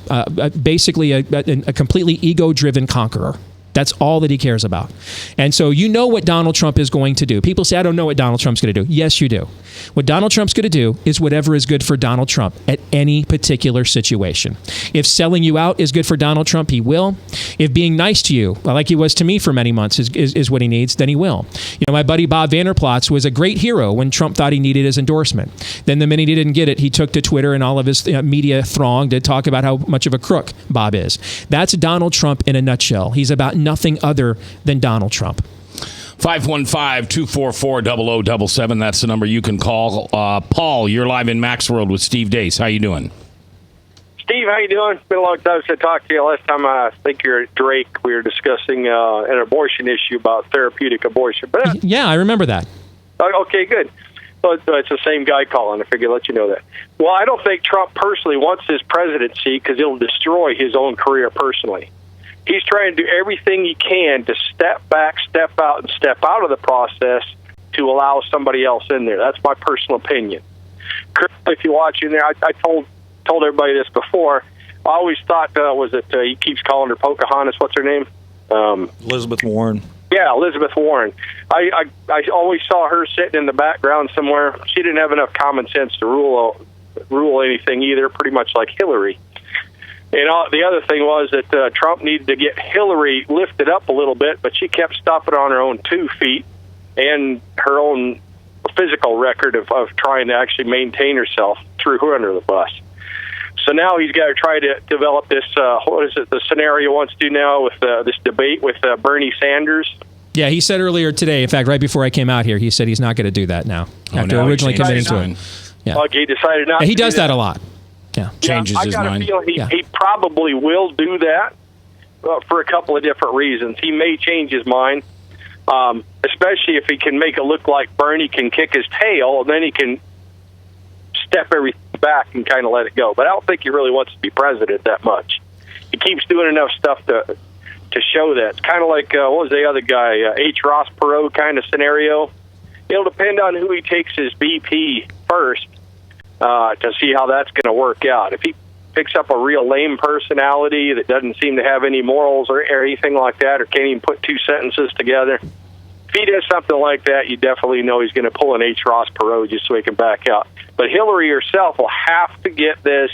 Basically a completely ego-driven conqueror. That's all that he cares about. And so you know what Donald Trump is going to do. People say, I don't know what Donald Trump's going to do. Yes, you do. What Donald Trump's going to do is whatever is good for Donald Trump at any particular situation. If selling you out is good for Donald Trump, he will. If being nice to you, like he was to me for many months, is what he needs, then he will. You know, my buddy Bob Vanderplatz was a great hero when Trump thought he needed his endorsement. Then the minute he didn't get it, he took to Twitter and all of his media throng to talk about how much of a crook Bob is. That's Donald Trump in a nutshell. He's about nothing other than Donald Trump. 515-244-0077. That's the number you can call. Paul, you're live in Mac's World with Steve Deace. How you doing? Steve, how you doing? It's been a long time since I talked to you. Last time I think you're at Drake, we were discussing an abortion issue about therapeutic abortion. But yeah, I remember that. Okay, good. Well, it's the same guy calling. I figured I'd let you know that. Well, I don't think Trump personally wants his presidency because it'll destroy his own career personally. He's trying to do everything he can to step back, step out, and step out of the process to allow somebody else in there. That's my personal opinion. Chris, if you watch in there, I told everybody this before. I always thought, he keeps calling her Pocahontas. What's her name? Elizabeth Warren. Yeah, Elizabeth Warren. I always saw her sitting in the background somewhere. She didn't have enough common sense to rule anything either, pretty much like Hillary. And the other thing was that Trump needed to get Hillary lifted up a little bit, but she kept stopping on her own 2 feet and her own physical record of trying to actually maintain herself, threw her under the bus. So now he's got to try to develop this, the scenario he wants to do now with this debate with Bernie Sanders. Yeah, he said earlier today, in fact, right before I came out here, he said he's not going to do that now, after originally committing to it. Yeah. Okay, he decided not to he do does that a lot. Yeah, changes his mind. I got a feeling he probably will do that for a couple of different reasons. He may change his mind, especially if he can make it look like Bernie can kick his tail, and then he can step everything back and kind of let it go. But I don't think he really wants to be president that much. He keeps doing enough stuff to show that. It's kind of like, what was the other guy, H. Ross Perot kind of scenario. It'll depend on who he takes as VP first to see how that's going to work out. If he picks up a real lame personality that doesn't seem to have any morals or anything like that, or can't even put two sentences together, if he does something like that, you definitely know he's going to pull an H. Ross Perot just so he can back out. But Hillary herself will have to get this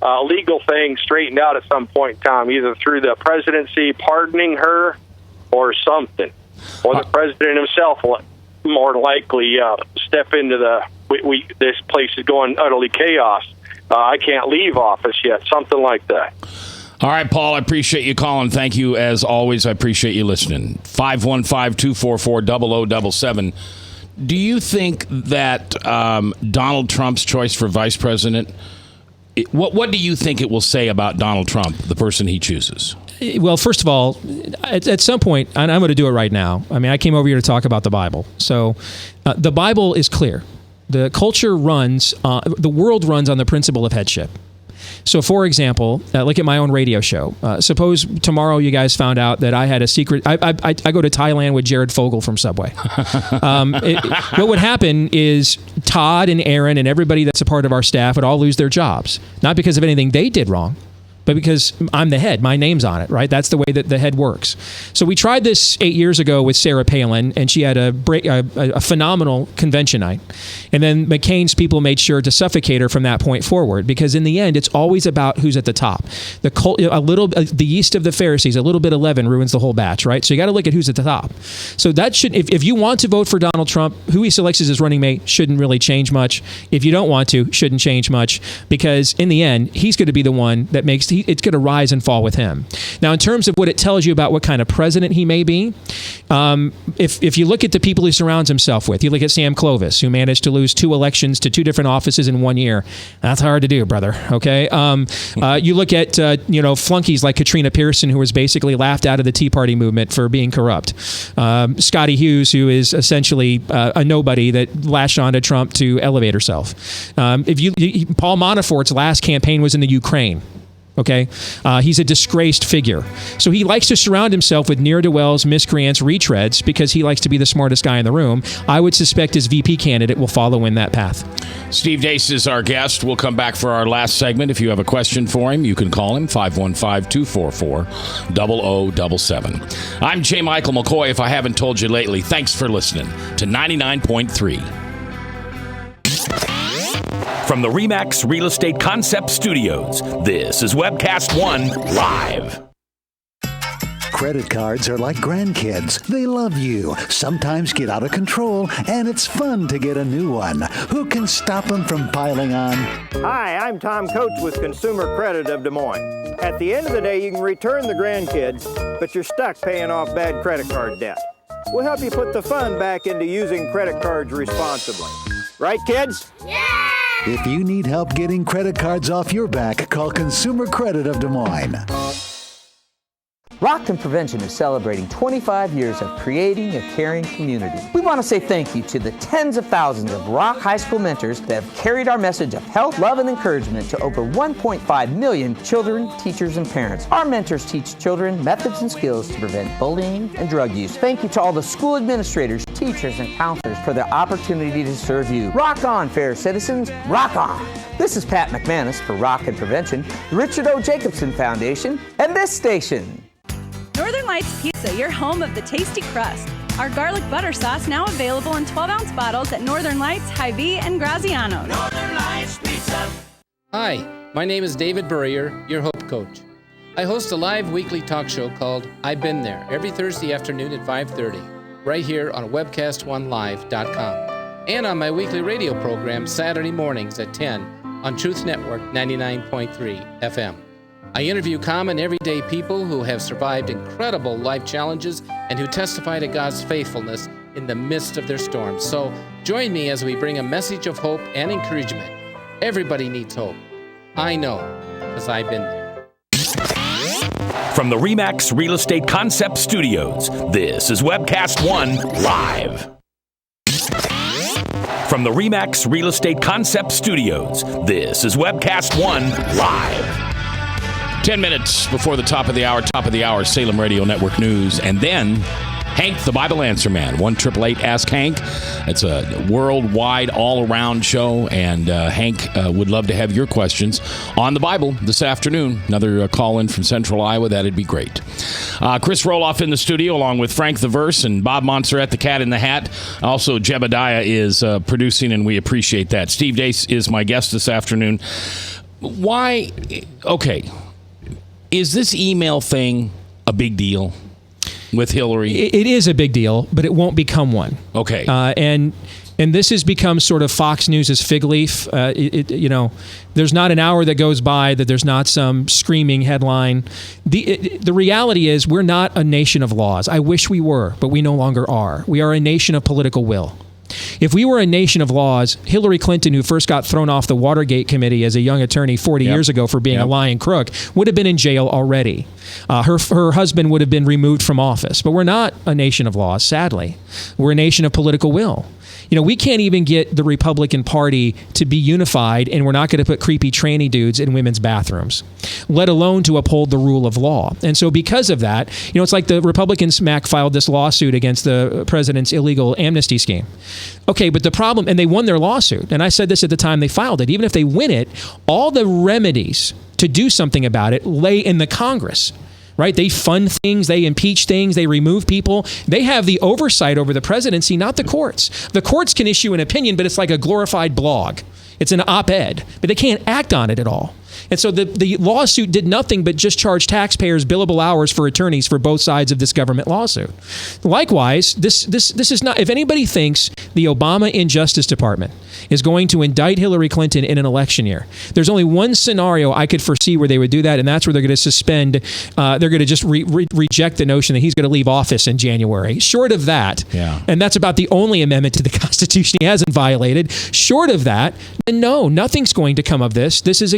legal thing straightened out at some point in time, either through the presidency pardoning her or something. Or the president himself will more likely step into this place is going utterly chaos. I can't leave office yet, something like that. All right, Paul, I appreciate you calling. Thank you, as always. I appreciate you listening. 515-244-0077. Do you think that Donald Trump's choice for vice president, what do you think it will say about Donald Trump, the person he chooses? Well, first of all, at some point, and I'm going to do it right now. I mean, I came over here to talk about the Bible. So the Bible is clear. The culture runs, the world runs on the principle of headship. So, for example, look at my own radio show. Suppose tomorrow you guys found out that I had a secret. I go to Thailand with Jared Fogle from Subway. What would happen is Todd and Aaron and everybody that's a part of our staff would all lose their jobs. Not because of anything they did wrong, but because I'm the head. My name's on it, right? That's the way that the head works. So we tried this 8 years ago with Sarah Palin, and she had a phenomenal convention night. And then McCain's people made sure to suffocate her from that point forward, because in the end, it's always about who's at the top. The yeast of the Pharisees, a little bit of leaven ruins the whole batch, right? So you got to look at who's at the top. So that should, if you want to vote for Donald Trump, who he selects as his running mate shouldn't really change much. If you don't want to, shouldn't change much, because in the end, he's going to be the one that makes it's going to rise and fall with him. Now, in terms of what it tells you about what kind of president he may be, if you look at the people he surrounds himself with, you look at Sam Clovis, who managed to lose 2 elections to 2 different offices in 1 year. That's hard to do, brother. Okay. You look at flunkies like Katrina Pearson, who was basically laughed out of the Tea Party movement for being corrupt. Scotty Hughes, who is essentially a nobody that latched onto Trump to elevate herself. Paul Manafort's last campaign was in the Ukraine. Okay, he's a disgraced figure. So he likes to surround himself with ne'er-do-wells, miscreants, retreads, because he likes to be the smartest guy in the room. I would suspect his VP candidate will follow in that path. Steve Deace is our guest. We'll come back for our last segment. If you have a question for him, you can call him, 515-244-0077. I'm J. Michael McCoy, if I haven't told you lately. Thanks for listening to 99.3. From the RE/MAX Real Estate Concept Studios, this is Webcast One Live. Credit cards are like grandkids. They love you, sometimes get out of control, and it's fun to get a new one. Who can stop them from piling on? Hi, I'm Tom Coates with Consumer Credit of Des Moines. At the end of the day, you can return the grandkids, but you're stuck paying off bad credit card debt. We'll help you put the fun back into using credit cards responsibly. Right, kids? Yeah! If you need help getting credit cards off your back, call Consumer Credit of Des Moines. Rockton Prevention is celebrating 25 years of creating a caring community. We want to say thank you to the tens of thousands of Rock High School mentors that have carried our message of health, love, and encouragement to over 1.5 million children, teachers, and parents. Our mentors teach children methods and skills to prevent bullying and drug use. Thank you to all the school administrators, teachers, and counselors for their opportunity to serve you. Rock on, fair citizens. Rock on. This is Pat McManus for Rockton Prevention, the Richard O. Jacobson Foundation, and this station. Northern Lights Pizza, your home of the tasty crust. Our garlic butter sauce now available in 12-ounce bottles at Northern Lights, Hy-Vee, and Graziano's. Northern Lights Pizza. Hi, my name is David Burrier, your Hope Coach. I host a live weekly talk show called I've Been There every Thursday afternoon at 5:30, right here on webcast1live.com, and on my weekly radio program Saturday mornings at 10 on Truth Network 99.3 FM. I interview common, everyday people who have survived incredible life challenges and who testify to God's faithfulness in the midst of their storms. So join me as we bring a message of hope and encouragement. Everybody needs hope. I know, because I've been there. From the RE/MAX Real Estate Concept Studios, this is Webcast One Live. From the RE/MAX Real Estate Concept Studios, this is Webcast One Live. 10 minutes before the top of the hour, Salem Radio Network News, and then Hank, the Bible Answer Man, 1-888-ASK-HANK. It's a worldwide, all-around show, and Hank would love to have your questions on the Bible this afternoon. Another call-in from Central Iowa, that'd be great. Chris Roloff in the studio, along with Frank the Verse and Bob Montserrat, the Cat in the Hat. Also, Jebediah is producing, and we appreciate that. Steve Deace is my guest this afternoon. Why? Okay. Is this email thing a big deal with Hillary? It is a big deal, but it won't become one. Okay. And this has become sort of Fox News' fig leaf. There's not an hour that goes by that there's not some screaming headline. The reality is we're not a nation of laws. I wish we were, but we no longer are. We are a nation of political will. If we were a nation of laws, Hillary Clinton, who first got thrown off the Watergate Committee as a young attorney 40 years ago for being a lying crook, would have been in jail already. Her husband would have been removed from office. But we're not a nation of laws, sadly. We're a nation of political will. We can't even get the Republican Party to be unified, and we're not going to put creepy tranny dudes in women's bathrooms, let alone to uphold the rule of law. And so because of that, it's like the Republican SMAC filed this lawsuit against the president's illegal amnesty scheme. Okay, but the problem, and they won their lawsuit, and I said this at the time they filed it, even if they win it, all the remedies to do something about it lay in the Congress. Right? They fund things, they impeach things, they remove people. They have the oversight over the presidency, not the courts. The courts can issue an opinion, but it's like a glorified blog. It's an op-ed, but they can't act on it at all. And so the lawsuit did nothing but just charge taxpayers billable hours for attorneys for both sides of this government lawsuit. Likewise, this is not, if anybody thinks the Obama Injustice Department is going to indict Hillary Clinton in an election year, there's only one scenario I could foresee where they would do that, and that's where they're going to suspend, they're going to just reject the notion that he's going to leave office in January. Short of that, and that's about the only amendment to the Constitution he hasn't violated, short of that, then no, nothing's going to come of this. This is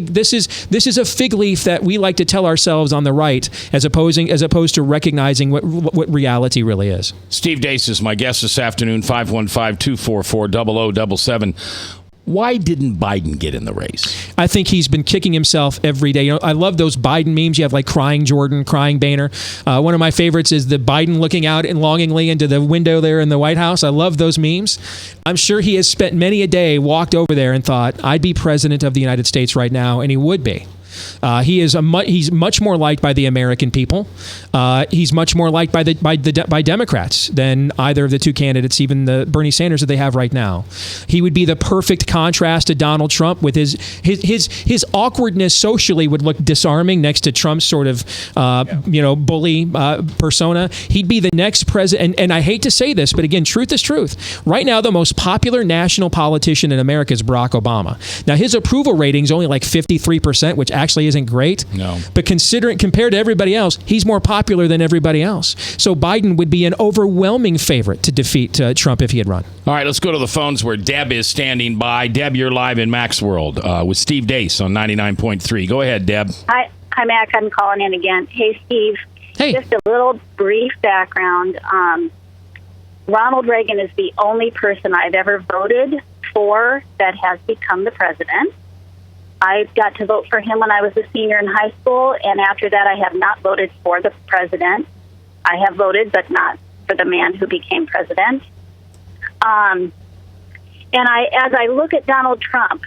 a fig leaf that we like to tell ourselves on the right, as opposed to recognizing what reality really is. Steve Deace is my guest this afternoon, 515-244-0077. Why didn't Biden get in the race? I think he's been kicking himself every day. I love those Biden memes. You have like crying Jordan, crying Boehner. One of my favorites is the Biden looking out and longingly into the window there in the White House. I love those memes. I'm sure he has spent many a day, walked over there and thought, I'd be president of the United States right now, and he would be. He's much more liked by the American people. He's much more liked by Democrats than either of the two candidates, even the Bernie Sanders that they have right now. He would be the perfect contrast to Donald Trump with his awkwardness socially would look disarming next to Trump's sort of bully persona. He'd be the next president. And I hate to say this, but again, truth is truth. Right now, the most popular national politician in America is Barack Obama. Now, his approval rating is only like 53%, which actually isn't great. No. But compared to everybody else, he's more popular than everybody else. So Biden would be an overwhelming favorite to defeat Trump if he had run. All right, let's go to the phones where Deb is standing by. Deb, you're live in Mac's World with Steve Deace on 99.3. Go ahead, Deb. Hi, Mac. I'm calling in again. Hey, Steve. Hey. Just a little brief background. Ronald Reagan is the only person I've ever voted for that has become the president. I got to vote for him when I was a senior in high school, and after that I have not voted for the president. I have voted, but not for the man who became president. And as I look at Donald Trump,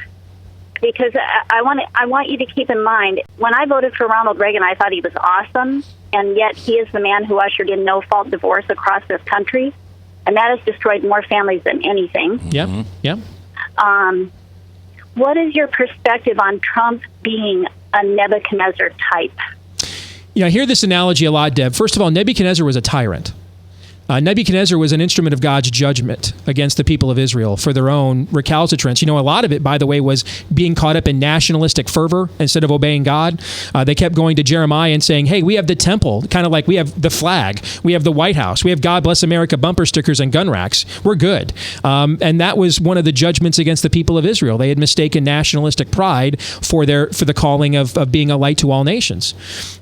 because I want you to keep in mind, when I voted for Ronald Reagan, I thought he was awesome, and yet he is the man who ushered in no-fault divorce across this country, and that has destroyed more families than anything. Yep, yep. What is your perspective on Trump being a Nebuchadnezzar type? I hear this analogy a lot, Deb. First of all, Nebuchadnezzar was a tyrant. Nebuchadnezzar was an instrument of God's judgment against the people of Israel for their own recalcitrance. A lot of it, by the way, was being caught up in nationalistic fervor instead of obeying God. They kept going to Jeremiah and saying, hey, we have the temple, kind of like we have the flag, we have the White House, we have God Bless America bumper stickers and gun racks. We're good. And that was one of the judgments against the people of Israel. They had mistaken nationalistic pride for the calling of being a light to all nations.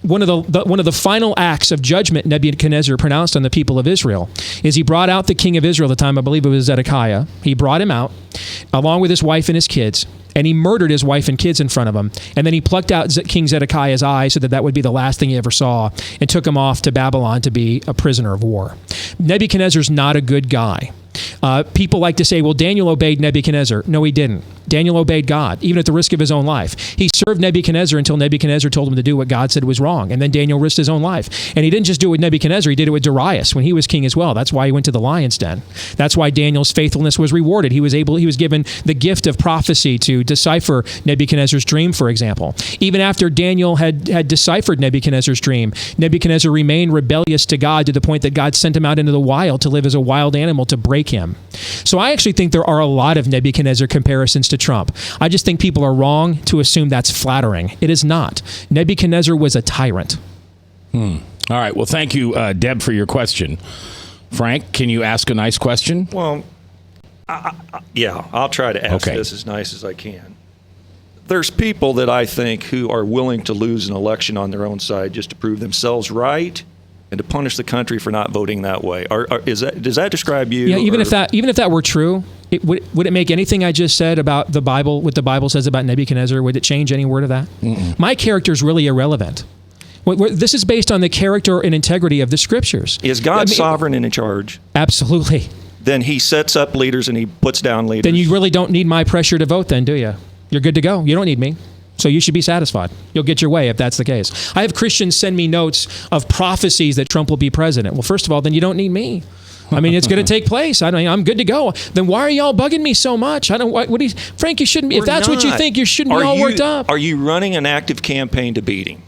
One of the final acts of judgment Nebuchadnezzar pronounced on the people of Israel Israel is he brought out the king of Israel at the time, I believe it was Zedekiah. He brought him out along with his wife and his kids, and he murdered his wife and kids in front of him. And then he plucked out King Zedekiah's eye so that would be the last thing he ever saw, and took him off to Babylon to be a prisoner of war. Nebuchadnezzar's not a good guy. People like to say, well, Daniel obeyed Nebuchadnezzar. No, he didn't. Daniel obeyed God, even at the risk of his own life. He served Nebuchadnezzar until Nebuchadnezzar told him to do what God said was wrong. And then Daniel risked his own life. And he didn't just do it with Nebuchadnezzar, he did it with Darius when he was king as well. That's why he went to the lion's den. That's why Daniel's faithfulness was rewarded. He was given the gift of prophecy to decipher Nebuchadnezzar's dream, for example. Even after Daniel had deciphered Nebuchadnezzar's dream, Nebuchadnezzar remained rebellious to God to the point that God sent him out into the wild to live as a wild animal to break him. So I actually think there are a lot of Nebuchadnezzar comparisons to Trump. I just think people are wrong to assume that's flattering. It is not. Nebuchadnezzar was a tyrant. All right. Well, thank you, Deb, for your question. Frank, can you ask a nice question? Well, I'll try to ask this as nice as I can. There's people that I think who are willing to lose an election on their own side just to prove themselves right and to punish the country for not voting that way. Does that describe you? Yeah, even if that were true, would it make anything I just said about the Bible, what the Bible says about Nebuchadnezzar, would it change any word of that? Mm-mm. My character is really irrelevant. This is based on the character and integrity of the Scriptures. Is God sovereign and in charge? Absolutely. Then he sets up leaders and he puts down leaders. Then you really don't need my pressure to vote then, do you? You're good to go. You don't need me. So you should be satisfied. You'll get your way if that's the case. I have Christians send me notes of prophecies that Trump will be president. Well, first of all, then you don't need me. I mean, it's going to take place. I'm good to go. Then why are y'all bugging me so much? Frank, you shouldn't be. If that's what you think, you shouldn't be all worked up. Are you running an active campaign to beat him?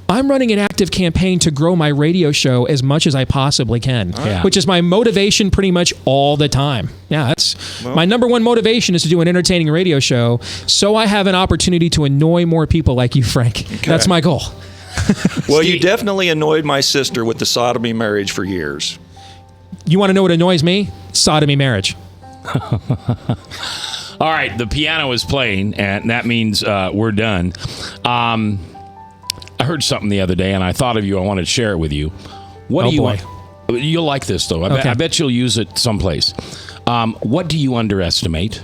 I'm running an active campaign to grow my radio show as much as I possibly can, which is my motivation pretty much all the time. Yeah, my number one motivation is to do an entertaining radio show so I have an opportunity to annoy more people like you, Frank. Okay. That's my goal. Well, you definitely annoyed my sister with the sodomy marriage for years. You want to know what annoys me? Sodomy marriage. All right, the piano is playing, and that means we're done. I heard something the other day, and I thought of you. I wanted to share it with you. What do you want? You'll like this, though. I bet you'll use it someplace. What do you underestimate?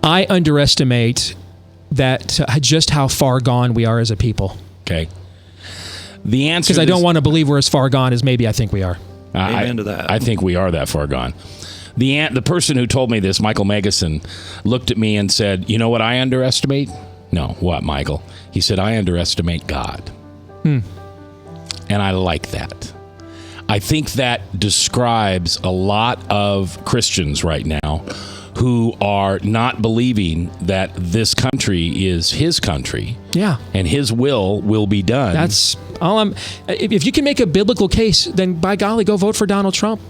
I underestimate that just how far gone we are as a people. Okay. The answer, because I don't want to believe we're as far gone as maybe I think we are. Amen to that. I think we are that far gone. The person who told me this, Michael Megason, looked at me and said, "You know what I underestimate?" No, what, Michael? He said, "I underestimate God." And I like that. I think that describes a lot of Christians right now who are not believing that this country is his country. Yeah. And his will be done. That's all if you can make a biblical case, then by golly, go vote for Donald Trump.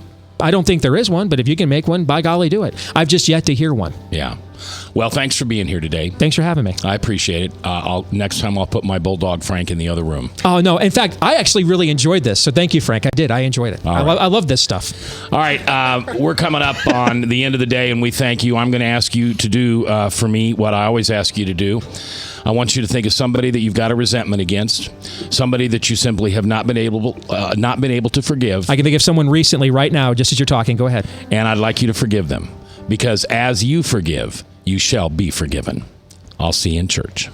I don't think there is one, but if you can make one, by golly, do it. I've just yet to hear one. Yeah. Well, thanks for being here today. Thanks for having me. I appreciate it. Next time I'll put my bulldog Frank in the other room. Oh, no. In fact, I actually really enjoyed this. So thank you, Frank. I did. I enjoyed it. I love this stuff. All right. We're coming up on the end of the day, and we thank you. I'm going to ask you to do for me what I always ask you to do. I want you to think of somebody that you've got a resentment against, somebody that you simply have not been able to forgive. I can think of someone recently right now, just as you're talking. Go ahead. And I'd like you to forgive them, because as you forgive, you shall be forgiven. I'll see you in church.